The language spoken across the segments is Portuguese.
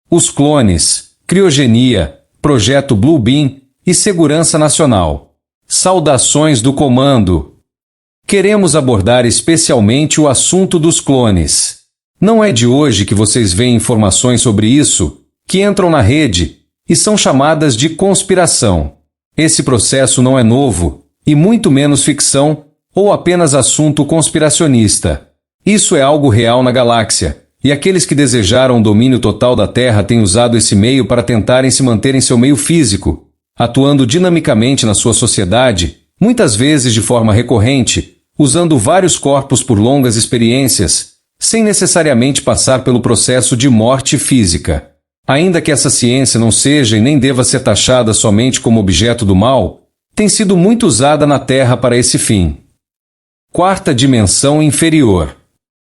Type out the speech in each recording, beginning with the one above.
Os clones, criogenia, projeto Bluebeam e segurança nacional. Saudações do comando! Queremos abordar especialmente o assunto dos clones. Não é de hoje que vocês veem informações sobre isso, que entram na rede e são chamadas de conspiração. Esse processo não é novo, e muito menos ficção ou apenas assunto conspiracionista. Isso é algo real na galáxia, e aqueles que desejaram o domínio total da Terra têm usado esse meio para tentarem se manter em seu meio físico, atuando dinamicamente na sua sociedade, muitas vezes de forma recorrente, usando vários corpos por longas experiências, sem necessariamente passar pelo processo de morte física. Ainda que essa ciência não seja e nem deva ser taxada somente como objeto do mal, tem sido muito usada na Terra para esse fim. Quarta dimensão inferior.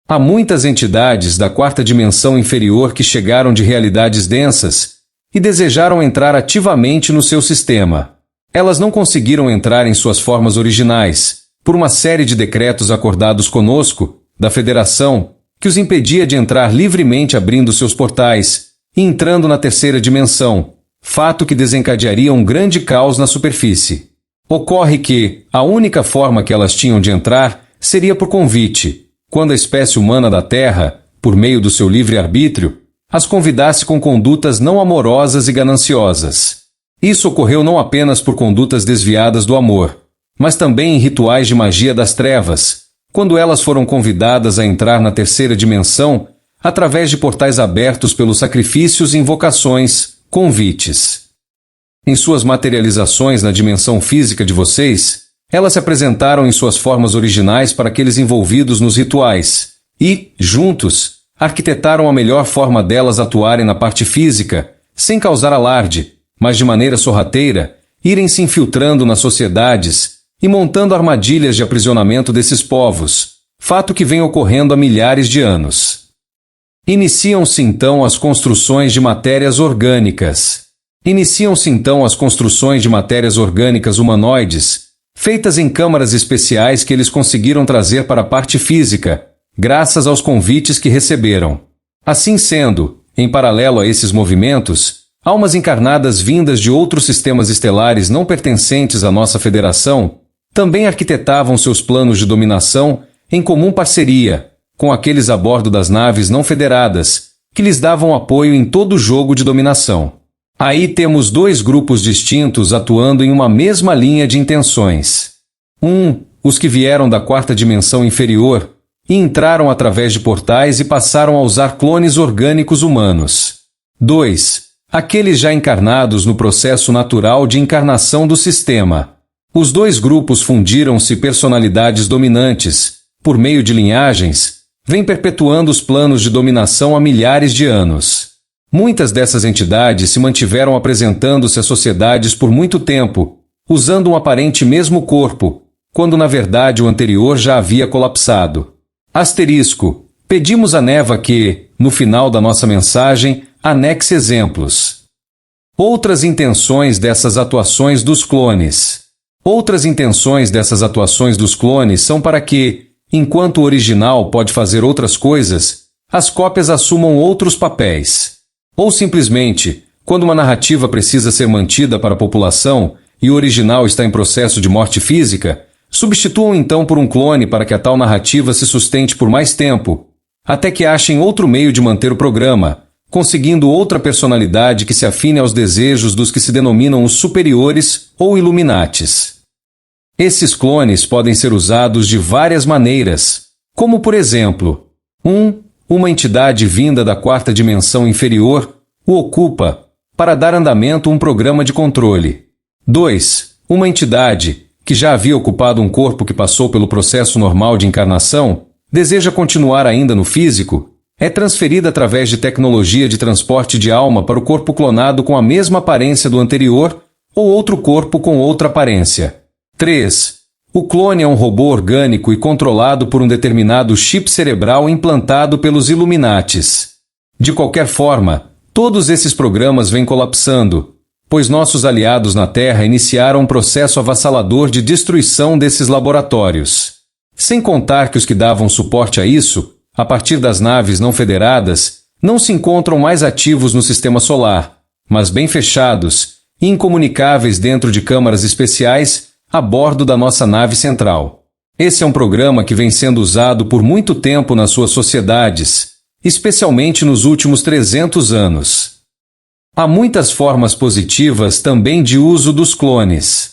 Há muitas entidades da quarta dimensão inferior que chegaram de realidades densas e desejaram entrar ativamente no seu sistema. Elas não conseguiram entrar em suas formas originais, por uma série de decretos acordados conosco, da Federação, que os impedia de entrar livremente abrindo seus portais e entrando na terceira dimensão, fato que desencadearia um grande caos na superfície. Ocorre que a única forma que elas tinham de entrar seria por convite, quando a espécie humana da Terra, por meio do seu livre-arbítrio, as convidasse com condutas não amorosas e gananciosas. Isso ocorreu não apenas por condutas desviadas do amor, mas também em rituais de magia das trevas, quando elas foram convidadas a entrar na terceira dimensão através de portais abertos pelos sacrifícios e invocações, convites. Em suas materializações na dimensão física de vocês, elas se apresentaram em suas formas originais para aqueles envolvidos nos rituais e, juntos, arquitetaram a melhor forma delas atuarem na parte física, sem causar alarde, mas de maneira sorrateira, irem se infiltrando nas sociedades e montando armadilhas de aprisionamento desses povos, fato que vem ocorrendo há milhares de anos. Iniciam-se então as construções de matérias orgânicas. Iniciam-se então as construções de matérias orgânicas humanoides, feitas em câmaras especiais que eles conseguiram trazer para a parte física, graças aos convites que receberam. Assim sendo, em paralelo a esses movimentos, almas encarnadas vindas de outros sistemas estelares não pertencentes à nossa federação também arquitetavam seus planos de dominação em comum parceria com aqueles a bordo das naves não federadas, que lhes davam apoio em todo o jogo de dominação. Aí temos dois grupos distintos atuando em uma mesma linha de intenções. Os que vieram da quarta dimensão inferior e entraram através de portais e passaram a usar clones orgânicos humanos. 2. Aqueles já encarnados no processo natural de encarnação do sistema. Os dois grupos fundiram-se personalidades dominantes, por meio de linhagens, vêm perpetuando os planos de dominação há milhares de anos. Muitas dessas entidades se mantiveram apresentando-se às sociedades por muito tempo, usando um aparente mesmo corpo, quando na verdade o anterior já havia colapsado. Asterisco. Pedimos a Neva que, no final da nossa mensagem, anexe exemplos. Outras intenções dessas atuações dos clones. Outras intenções dessas atuações dos clones são para que, enquanto o original pode fazer outras coisas, as cópias assumam outros papéis. Ou simplesmente, quando uma narrativa precisa ser mantida para a população e o original está em processo de morte física, substituam então por um clone para que a tal narrativa se sustente por mais tempo, até que achem outro meio de manter o programa, conseguindo outra personalidade que se afine aos desejos dos que se denominam os superiores ou Illuminates. Esses clones podem ser usados de várias maneiras, como por exemplo, uma entidade vinda da quarta dimensão inferior o ocupa para dar andamento a um programa de controle. 2. Uma entidade, que já havia ocupado um corpo que passou pelo processo normal de encarnação, deseja continuar ainda no físico, é transferida através de tecnologia de transporte de alma para o corpo clonado com a mesma aparência do anterior ou outro corpo com outra aparência. 3. O clone é um robô orgânico e controlado por um determinado chip cerebral implantado pelos Illuminates. De qualquer forma, todos esses programas vêm colapsando, pois nossos aliados na Terra iniciaram um processo avassalador de destruição desses laboratórios. Sem contar que os que davam suporte a isso, a partir das naves não federadas, Não se encontram mais ativos no sistema solar, mas bem fechados e incomunicáveis dentro de câmaras especiais a bordo da nossa nave central. Esse é um programa que vem sendo usado por muito tempo nas suas sociedades, especialmente nos últimos 300 anos. Há muitas formas positivas também de uso dos clones.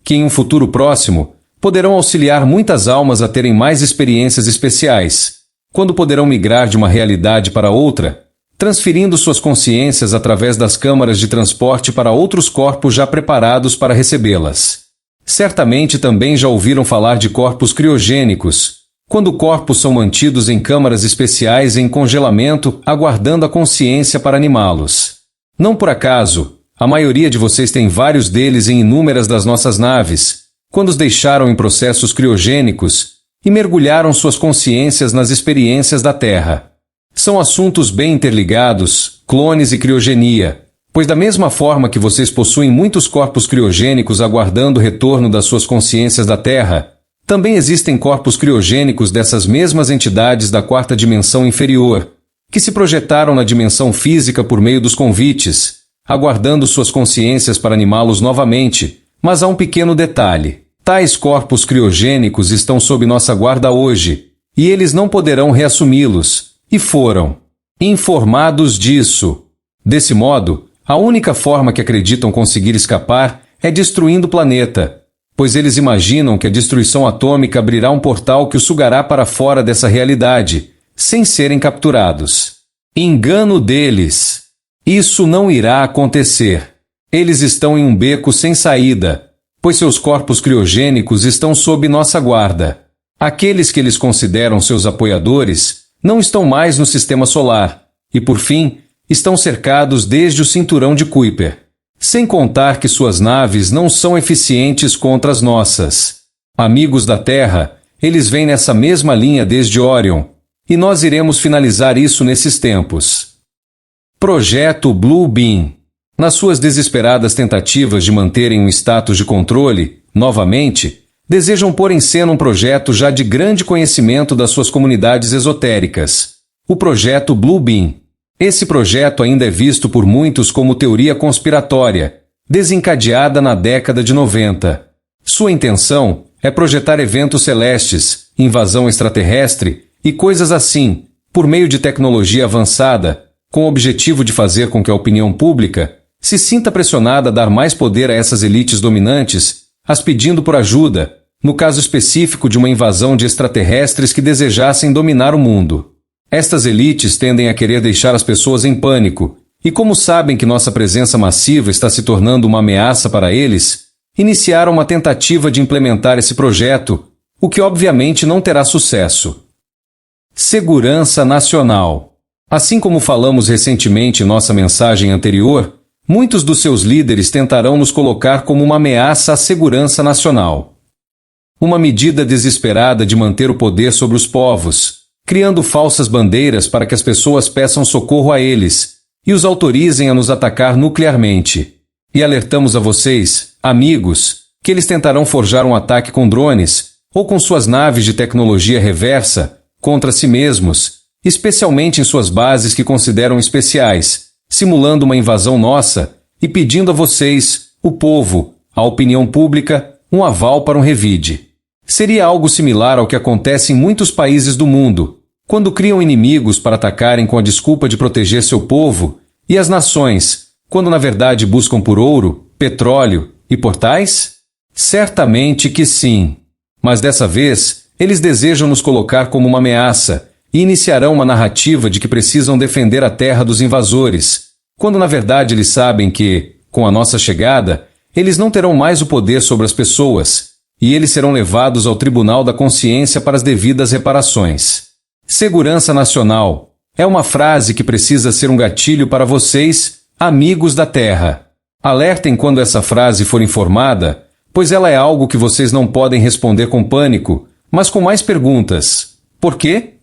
Que em um futuro próximo poderão auxiliar muitas almas a terem mais experiências especiais, quando poderão migrar de uma realidade para outra, transferindo suas consciências através das câmaras de transporte para outros corpos já preparados para recebê-las. Certamente também já ouviram falar de corpos criogênicos, quando corpos são mantidos em câmaras especiais em congelamento, aguardando a consciência para animá-los. Não por acaso, a maioria de vocês tem vários deles em inúmeras das nossas naves, quando os deixaram em processos criogênicos e mergulharam suas consciências nas experiências da Terra. São assuntos bem interligados, clones e criogenia, pois da mesma forma que vocês possuem muitos corpos criogênicos aguardando o retorno das suas consciências da Terra, também existem corpos criogênicos dessas mesmas entidades da quarta dimensão inferior, que se projetaram na dimensão física por meio dos convites, aguardando suas consciências para animá-los novamente. Mas há um pequeno detalhe. Tais corpos criogênicos estão sob nossa guarda hoje, e eles não poderão reassumi-los, e foram informados disso. Desse modo, a única forma que acreditam conseguir escapar é destruindo o planeta, pois eles imaginam que a destruição atômica abrirá um portal que os sugará para fora dessa realidade, sem serem capturados. Engano deles. Isso não irá acontecer. Eles estão em um beco sem saída, pois seus corpos criogênicos estão sob nossa guarda. Aqueles que eles consideram seus apoiadores não estão mais no sistema solar e, por fim, estão cercados desde o cinturão de Kuiper. Sem contar que suas naves não são eficientes contra as nossas. Amigos da Terra, eles vêm nessa mesma linha desde Orion, e nós iremos finalizar isso nesses tempos. Projeto Blue Beam. Nas suas desesperadas tentativas de manterem um status de controle, novamente, desejam pôr em cena um projeto já de grande conhecimento das suas comunidades esotéricas, o Projeto Blue Beam. Esse projeto ainda é visto por muitos como teoria conspiratória, desencadeada na década de 90. Sua intenção é projetar eventos celestes, invasão extraterrestre e coisas assim, por meio de tecnologia avançada, com o objetivo de fazer com que a opinião pública se sinta pressionada a dar mais poder a essas elites dominantes, as pedindo por ajuda, no caso específico de uma invasão de extraterrestres que desejassem dominar o mundo. Estas elites tendem a querer deixar as pessoas em pânico, e como sabem que nossa presença massiva está se tornando uma ameaça para eles, iniciaram uma tentativa de implementar esse projeto, o que obviamente não terá sucesso. Segurança Nacional. Assim como falamos recentemente em nossa mensagem anterior, muitos dos seus líderes tentarão nos colocar como uma ameaça à segurança nacional. Uma medida desesperada de manter o poder sobre os povos, criando falsas bandeiras para que as pessoas peçam socorro a eles e os autorizem a nos atacar nuclearmente. E alertamos a vocês, amigos, que eles tentarão forjar um ataque com drones ou com suas naves de tecnologia reversa contra si mesmos, especialmente em suas bases que consideram especiais, simulando uma invasão nossa e pedindo a vocês, o povo, a opinião pública, um aval para um revide. Seria algo similar ao que acontece em muitos países do mundo, quando criam inimigos para atacarem com a desculpa de proteger seu povo, e as nações, quando na verdade buscam por ouro, petróleo e portais? Certamente que sim. Mas dessa vez, eles desejam nos colocar como uma ameaça, e iniciarão uma narrativa de que precisam defender a terra dos invasores, quando na verdade eles sabem que, com a nossa chegada, eles não terão mais o poder sobre as pessoas, e eles serão levados ao Tribunal da Consciência para as devidas reparações. Segurança Nacional é uma frase que precisa ser um gatilho para vocês, amigos da Terra. Alertem quando essa frase for informada, pois ela é algo que vocês não podem responder com pânico, mas com mais perguntas. Por quê?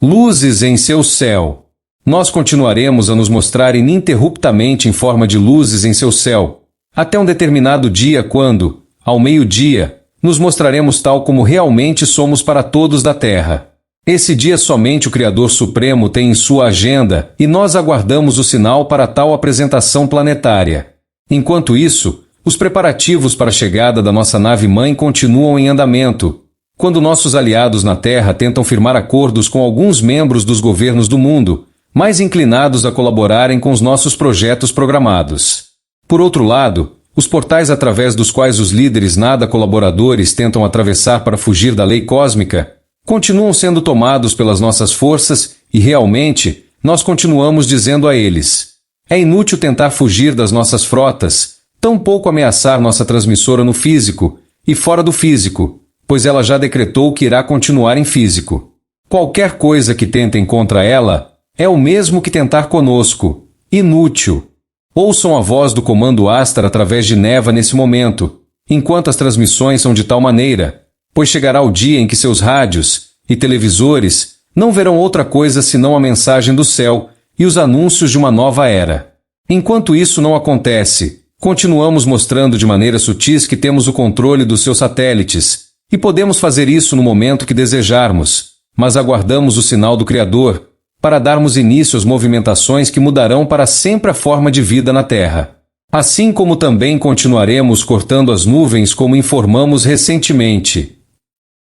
Luzes em seu céu. Nós continuaremos a nos mostrar ininterruptamente em forma de luzes em seu céu, até um determinado dia quando, ao meio-dia, nos mostraremos tal como realmente somos para todos da Terra. Esse dia somente o Criador Supremo tem em sua agenda e nós aguardamos o sinal para tal apresentação planetária. Enquanto isso, os preparativos para a chegada da nossa nave-mãe continuam em andamento, quando nossos aliados na Terra tentam firmar acordos com alguns membros dos governos do mundo, mais inclinados a colaborarem com os nossos projetos programados. Por outro lado, os portais através dos quais os líderes nada colaboradores tentam atravessar para fugir da lei cósmica continuam sendo tomados pelas nossas forças e, realmente, nós continuamos dizendo a eles: é inútil tentar fugir das nossas frotas, tampouco ameaçar nossa transmissora no físico e fora do físico, pois ela já decretou que irá continuar em físico. Qualquer coisa que tentem contra ela é o mesmo que tentar conosco. Inútil. Ouçam a voz do comando Astar através de Neva nesse momento, enquanto as transmissões são de tal maneira, pois chegará o dia em que seus rádios e televisores não verão outra coisa senão a mensagem do céu e os anúncios de uma nova era. Enquanto isso não acontece, continuamos mostrando de maneira sutis que temos o controle dos seus satélites, e podemos fazer isso no momento que desejarmos, mas aguardamos o sinal do Criador para darmos início às movimentações que mudarão para sempre a forma de vida na Terra. Assim como também continuaremos cortando as nuvens como informamos recentemente.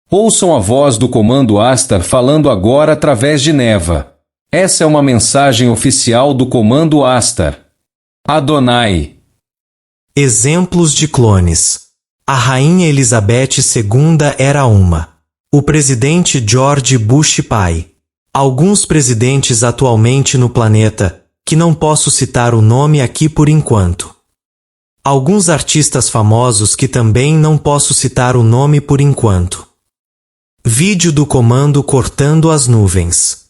Ouçam a voz do comando Astar falando agora através de Neva. Essa é uma mensagem oficial do comando Astar. Adonai. Exemplos de clones. A rainha Elizabeth II era uma. O presidente George Bush pai. Alguns presidentes atualmente no planeta, que não posso citar o nome aqui por enquanto. Alguns artistas famosos que também não posso citar o nome por enquanto. Vídeo do comando cortando as nuvens.